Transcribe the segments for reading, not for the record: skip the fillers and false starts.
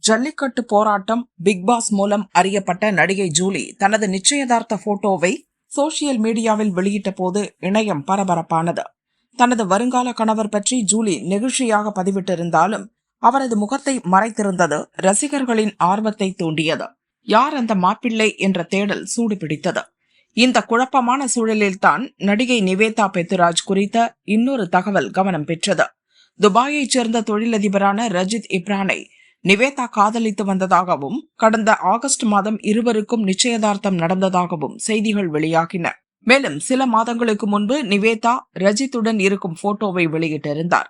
ஜல்லிக்கட்டு போராட்டம் big pass மூலம் அறியப்பட்ட நடிகை ஜூலி தனது நிச்சயதார்த்த போட்டோவை சோசியல் மீடியாவில் வெளியிட்ட போது இணையம் பரபரப்பானது. தனது வருங்கால கணவர் பற்றி ஜூலி நெகிழ்ச்சியாக பதிவிட்டிருந்தாலும் அவரது முகத்தை மறைத்திருந்தது ரசிகர்களின் ஆர்வத்தை தூண்டியது. யார் அந்த மாப்பிள்ளை என்ற தேடல் சூடுபிடித்தது. இந்த குழப்பமான சூழலில்தான் நடிகை நிவேதா பெத்துராஜ் குறித்த இன்னொரு தகவல் கவனம் பெற்றது. துபாயைச் சேர்ந்த தொழிலதிபரான ரஜித் இப்ரானை நிவேதா காதலித்து வந்ததாகவும் கடந்த ஆகஸ்ட் மாதம் இருவருக்கும் நிச்சயதார்த்தம் நடந்ததாகவும் செய்திகள் வெளியாகின. மேலும் சில மாதங்களுக்கு முன்பு நிவேதா ரஜித்துடன் இருக்கும் போட்டோவை வெளியிட்டிருந்தார்.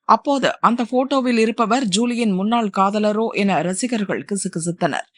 அப்போது அந்த போட்டோவில் இருப்பவர் ஜூலியின் முன்னாள் காதலரோ என ரசிகர்கள் கிசுகிசுத்தனர்.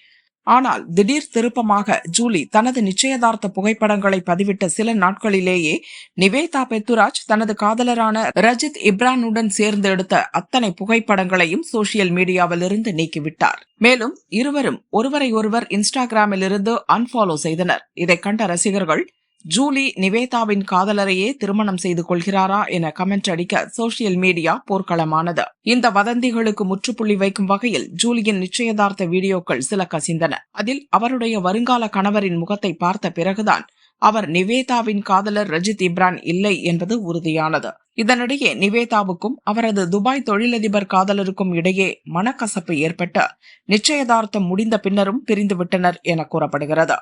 ஆனால் திடீர் திருப்பமாக ஜூலி தனது நிச்சயதார்த்த புகைப்படங்களை பதிவிட்ட சில நாட்களிலேயே நிவேதா பெத்துராஜ் தனது காதலரான ரஜித் இப்ரானுடன் சேர்ந்து எடுத்த அத்தனை புகைப்படங்களையும் சோசியல் மீடியாவிலிருந்து நீக்கிவிட்டார். மேலும் இருவரும் ஒருவரை ஒருவர் இன்ஸ்டாகிராமில் இருந்து அன்ஃபாலோ செய்தனர். இதை கண்ட ரசிகர்கள் ஜூலி நிவேதாவின் காதலரையே திருமணம் செய்து கொள்கிறாரா என கமெண்ட் அடிக்க சோசியல் மீடியா போர்க்களமானது. இந்த வதந்திகளுக்கு முற்றுப்புள்ளி வைக்கும் வகையில் ஜூலியின் நிச்சயதார்த்த வீடியோக்கள் சில கசிந்தன. அதில் அவருடைய வருங்கால கணவரின் முகத்தை பார்த்த பிறகுதான் அவர் நிவேதாவின் காதலர் ரஜித் இப்ரான் இல்லை என்பது உறுதியானது. இதனிடையே நிவேதாவுக்கும் அவரது துபாய் தொழிலதிபர் காதலருக்கும் இடையே மனக்கசப்பு ஏற்பட்டு நிச்சயதார்த்தம் முடிந்த பின்னரும் பிரிந்துவிட்டனர் என கூறப்படுகிறது.